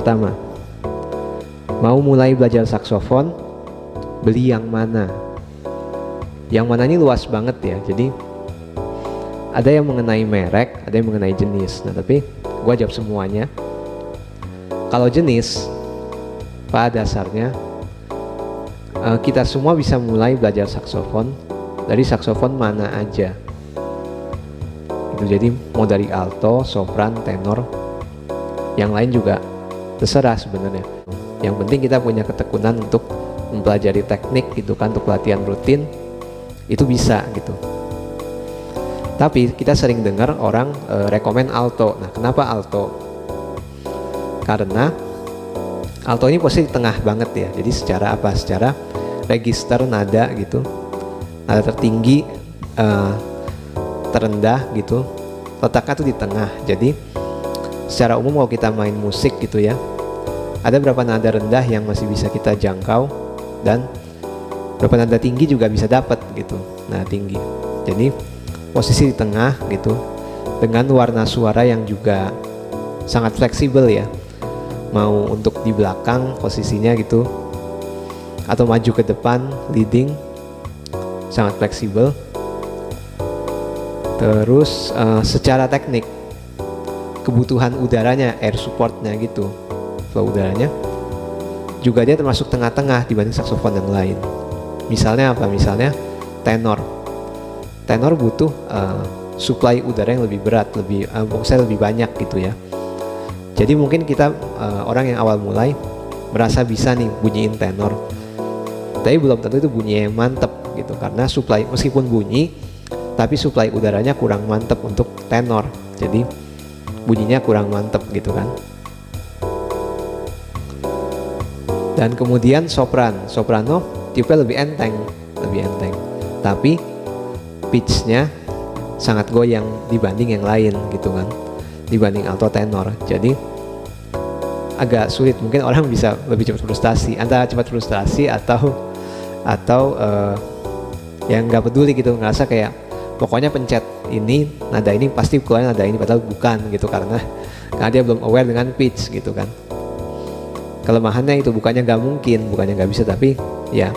pertama, mau mulai belajar saksofon, beli yang mana? Yang mana ini luas banget ya, jadi ada yang mengenai merek, ada yang mengenai jenis. Nah tapi gue jawab semuanya. Kalau jenis, pada dasarnya kita semua bisa mulai belajar saksofon dari saksofon mana aja. Itu jadi mau dari alto, sopran, tenor, yang lain juga terserah sebenarnya. Yang penting kita punya ketekunan untuk mempelajari teknik gitu kan, untuk latihan rutin itu bisa gitu. Tapi kita sering dengar orang rekomen alto. Nah kenapa alto? Karena alto ini posisi tengah banget ya. Jadi secara apa? Secara register nada gitu, nada tertinggi, terendah gitu, letaknya tuh di tengah. Jadi secara umum kalau kita main musik gitu ya, ada berapa nada rendah yang masih bisa kita jangkau dan berapa nada tinggi juga bisa dapat gitu. Nah tinggi, jadi posisi di tengah gitu, dengan warna suara yang juga sangat fleksibel ya, mau untuk di belakang posisinya gitu atau maju ke depan leading, sangat fleksibel. Terus secara teknik, kebutuhan udaranya, air supportnya gitu, flow udaranya juga dia termasuk tengah-tengah dibanding saksofon yang lain. Misalnya apa? Misalnya tenor butuh supply udara yang lebih berat, lebih banyak gitu ya. Jadi mungkin kita orang yang awal mulai merasa bisa nih bunyiin tenor, tapi belum tentu itu bunyi yang mantep gitu, karena supply meskipun bunyi tapi supply udaranya kurang mantep untuk tenor, jadi bunyinya kurang mantep gitu kan. Dan kemudian soprano tipe lebih enteng, tapi pitchnya sangat goyang dibanding yang lain gitu kan, dibanding alto tenor. Jadi agak sulit, mungkin orang bisa lebih cepat frustasi, antara cepat frustasi atau yang nggak peduli gitu, ngerasa kayak pokoknya pencet ini nada ini pasti keluar nada ini, padahal bukan gitu, karena dia belum aware dengan pitch gitu kan. Kelemahannya itu, bukannya nggak mungkin, bukannya nggak bisa, tapi ya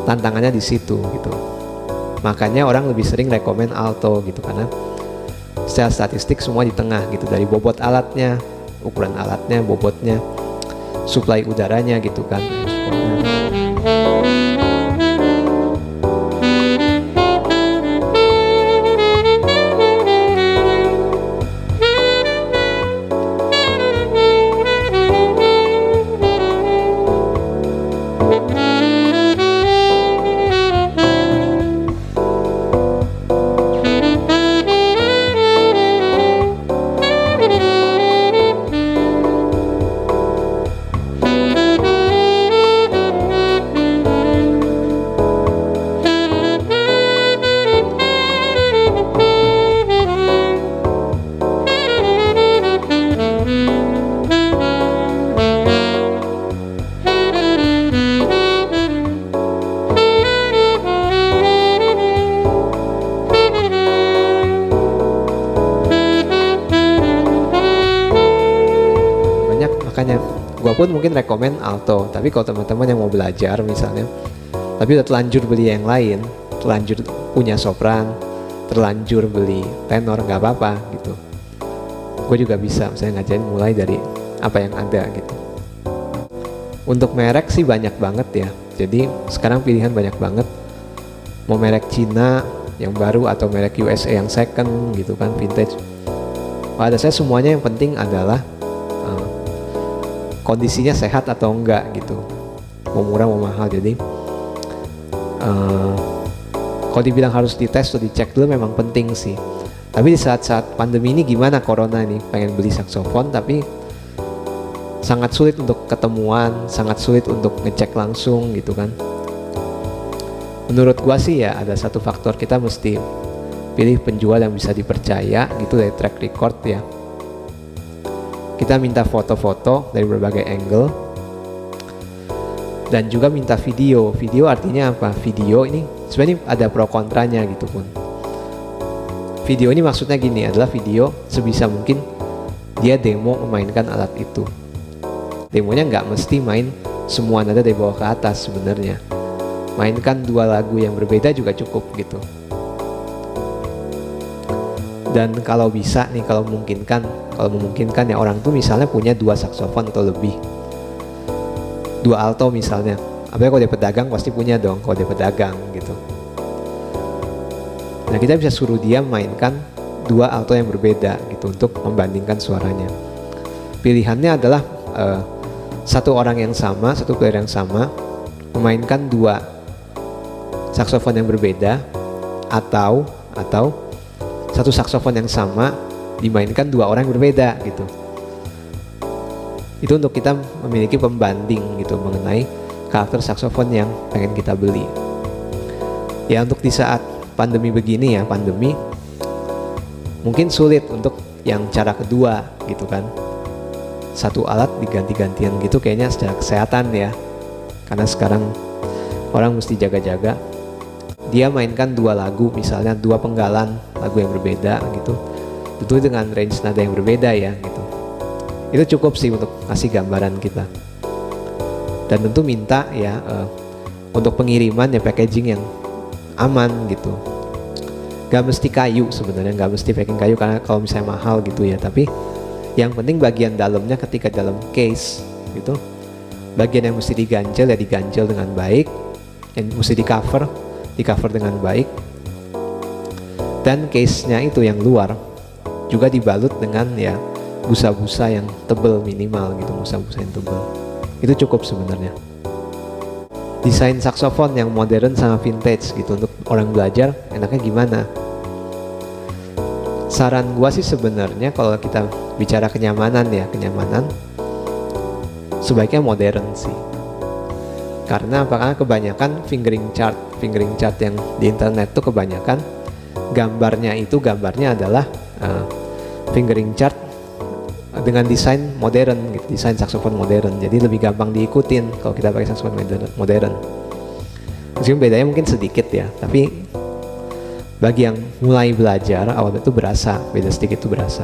tantangannya di situ gitu. Makanya orang lebih sering rekomen alto gitu, karena secara statistik semua di tengah gitu, dari bobot alatnya, ukuran alatnya, bobotnya, supply udaranya gitu kan. Makanya gue pun mungkin rekomen alto, tapi kalau teman-teman yang mau belajar misalnya tapi udah terlanjur beli yang lain, terlanjur punya sopran, terlanjur beli tenor, nggak apa-apa gitu. Gue juga bisa misalnya ngajarin mulai dari apa yang ada gitu. Untuk merek sih banyak banget ya, jadi sekarang pilihan banyak banget, mau merek Cina yang baru atau merek USA yang second gitu kan, vintage. Pada saya semuanya yang penting adalah kondisinya sehat atau enggak gitu, mau murah mau mahal. Jadi kalau dibilang harus dites atau dicek dulu memang penting sih. Tapi di saat-saat pandemi ini gimana, corona nih, pengen beli saksofon tapi sangat sulit untuk ketemuan, sangat sulit untuk ngecek langsung gitu kan. Menurut gua sih ya ada satu faktor, kita mesti pilih penjual yang bisa dipercaya gitu dari track record ya. Kita minta foto-foto dari berbagai angle dan juga minta video. Video artinya apa? Video ini sebenarnya ada pro kontranya gitu pun. Video ini maksudnya gini, adalah video sebisa mungkin dia demo memainkan alat itu. Demonya nggak mesti main semua nada dari bawah ke atas sebenarnya. Mainkan 2 lagu yang berbeda juga cukup gitu. Dan kalau bisa nih, kalau memungkinkan ya, orang tuh misalnya punya 2 saksofon atau lebih, 2 alto misalnya. Apalagi kalau dia pedagang pasti punya dong, kalau dia pedagang gitu. Nah, kita bisa suruh dia mainkan 2 alto yang berbeda gitu untuk membandingkan suaranya. Pilihannya adalah satu orang yang sama, satu player yang sama memainkan 2 saksofon yang berbeda, atau satu saksofon yang sama dimainkan 2 orang yang berbeda gitu. Itu untuk kita memiliki pembanding gitu mengenai karakter saksofon yang pengen kita beli. Ya, untuk di saat pandemi begini ya, pandemi mungkin sulit untuk yang cara kedua gitu kan. Satu alat diganti-gantian gitu kayaknya secara kesehatan ya. Karena sekarang orang mesti jaga-jaga. Dia mainkan 2 lagu, misalnya 2 penggalan lagu yang berbeda gitu. Tentu dengan range nada yang berbeda ya gitu. Itu cukup sih untuk kasih gambaran kita. Dan tentu minta ya untuk pengiriman ya packaging yang aman gitu. Gak mesti kayu sebenarnya, gak mesti packing kayu karena kalau misalnya mahal gitu ya. Tapi yang penting bagian dalamnya ketika dalam case gitu, bagian yang mesti diganjel ya diganjel dengan baik, yang mesti di cover dengan baik. Dan case-nya itu yang luar juga dibalut dengan ya busa-busa yang tebal minimal gitu, busa-busa yang tebal. Itu cukup sebenarnya. Desain saksofon yang modern sama vintage gitu untuk orang belajar enaknya gimana? Saran gua sih sebenarnya kalau kita bicara kenyamanan ya, sebaiknya modern sih. Karena apakah kebanyakan fingering chart yang di internet tuh kebanyakan gambarnya adalah fingering chart dengan desain modern gitu, desain saksofon modern. Jadi lebih gampang diikutin kalau kita pakai saksofon modern. Meskipun bedanya mungkin sedikit ya, tapi bagi yang mulai belajar awal itu berasa, beda sedikit itu berasa.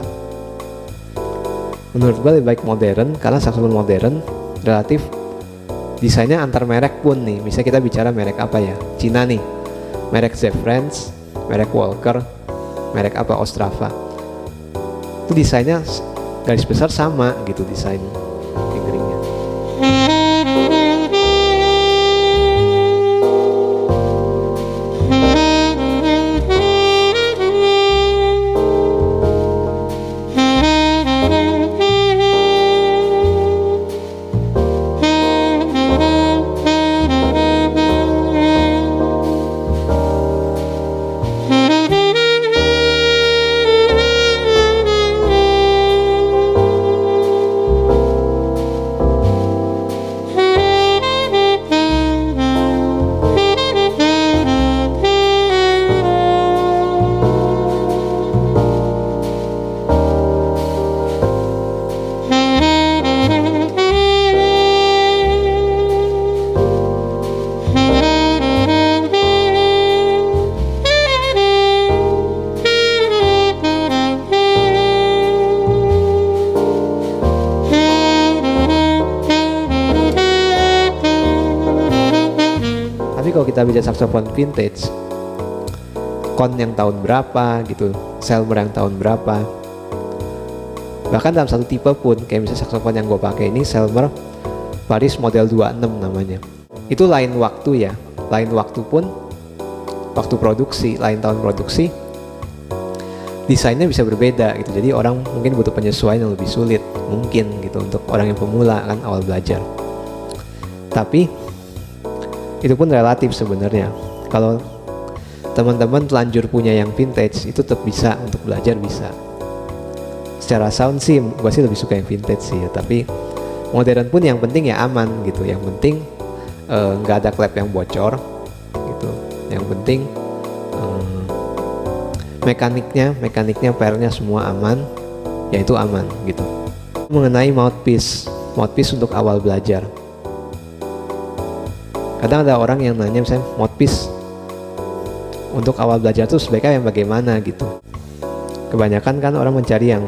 Menurut gue lebih baik modern karena saksofon modern relatif desainnya antar merek pun nih. Misalnya kita bicara merek apa ya, Cina nih, merek Zefrans, merek Walker, merek apa Ostrava, itu desainnya garis besar sama gitu desain fingeringnya. Kalau kita bicara saksofon vintage, Kon yang tahun berapa gitu, Selmer yang tahun berapa, bahkan dalam satu tipe pun kayak misalnya saksofon yang gue pakai ini Selmer Paris model 26 namanya, itu lain waktu ya, lain waktu pun waktu produksi, lain tahun produksi, desainnya bisa berbeda gitu. Jadi orang mungkin butuh penyesuaian yang lebih sulit mungkin gitu untuk orang yang pemula kan awal belajar. Tapi itu pun relatif sebenarnya. Kalau teman-teman telanjur punya yang vintage, itu tetap bisa untuk belajar bisa. Secara sound sih, gue sih lebih suka yang vintage sih ya. Tapi modern pun yang penting ya aman gitu. Yang penting nggak ada klep yang bocor gitu. Yang penting mekaniknya, pairnya semua aman, ya itu aman gitu. Mengenai mouthpiece untuk awal belajar. Kadang ada orang yang nanya misalnya mouthpiece untuk awal belajar tuh sebaiknya yang bagaimana gitu. Kebanyakan kan orang mencari yang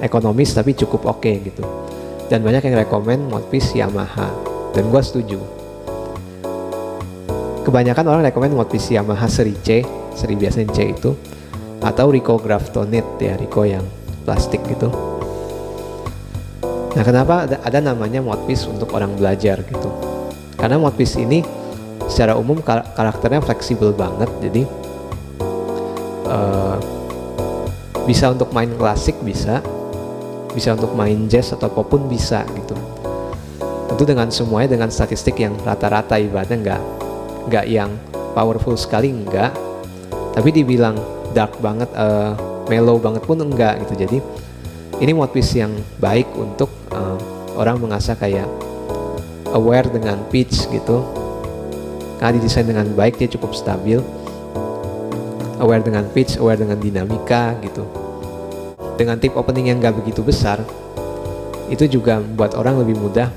ekonomis tapi cukup oke gitu. Dan banyak yang rekomen mouthpiece Yamaha, dan gue setuju. Kebanyakan orang rekomen mouthpiece Yamaha seri C, seri biasanya C itu, atau Ricoh Graftonite ya, Ricoh yang plastik gitu. Nah, kenapa ada namanya mouthpiece untuk orang belajar gitu? Karena mouthpiece ini secara umum karakternya fleksibel banget, jadi bisa untuk main klasik, bisa untuk main jazz atau pop pun bisa gitu. Tentu dengan semuanya dengan statistik yang rata-rata, ibaratnya nggak yang powerful sekali, enggak, tapi dibilang dark banget, mellow banget pun enggak gitu. Jadi ini mouthpiece yang baik untuk orang mengasah kayak aware dengan pitch gitu. Karena didesain dengan baik, dia cukup stabil, aware dengan pitch, aware dengan dinamika gitu. Dengan tip opening yang gak begitu besar, itu juga membuat orang lebih mudah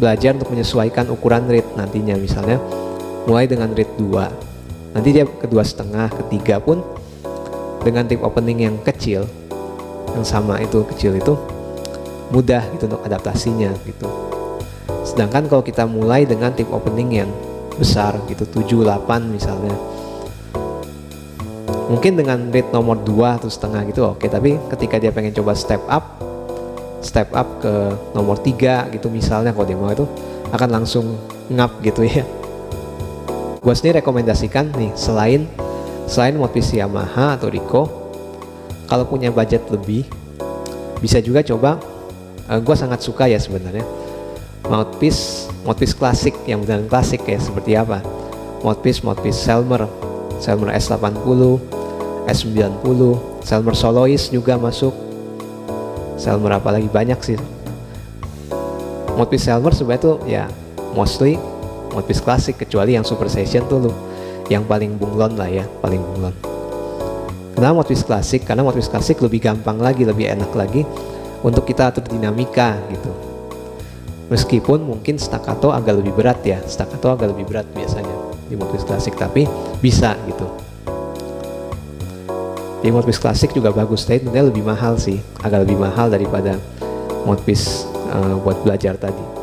belajar untuk menyesuaikan ukuran reed nantinya. Misalnya mulai dengan reed 2, nanti dia ke 2,5, ke 3 pun dengan tip opening yang kecil, yang sama itu, kecil itu mudah gitu untuk adaptasinya gitu. Sedangkan kalau kita mulai dengan tip opening yang besar gitu, 7, 8 misalnya, mungkin dengan reed nomor 2 atau setengah gitu oke, tapi ketika dia pengen coba step up ke nomor 3 gitu misalnya, kalau dia mau, itu akan langsung ngap gitu ya. Gue sendiri rekomendasikan nih, selain mouthpiece Yamaha atau Ricoh, kalau punya budget lebih, bisa juga coba, gue sangat suka ya sebenarnya, mouthpiece klasik, yang beneran klasik ya. Seperti apa? Mouthpiece Selmer S80, S90, Selmer Soloist juga masuk. Selmer apalagi banyak sih. Mouthpiece Selmer sebenarnya tuh ya mostly mouthpiece klasik, kecuali yang Super Session tuh yang paling bunglon lah ya, paling bunglon. Kenapa mouthpiece klasik? Karena mouthpiece klasik lebih gampang lagi, lebih enak lagi untuk kita atur dinamika gitu. Meskipun mungkin staccato agak lebih berat ya, staccato agak lebih berat biasanya di mouthpiece klasik, tapi bisa gitu. Di mouthpiece klasik juga bagus, tapi tentunya lebih mahal sih, agak lebih mahal daripada mouthpiece buat belajar tadi.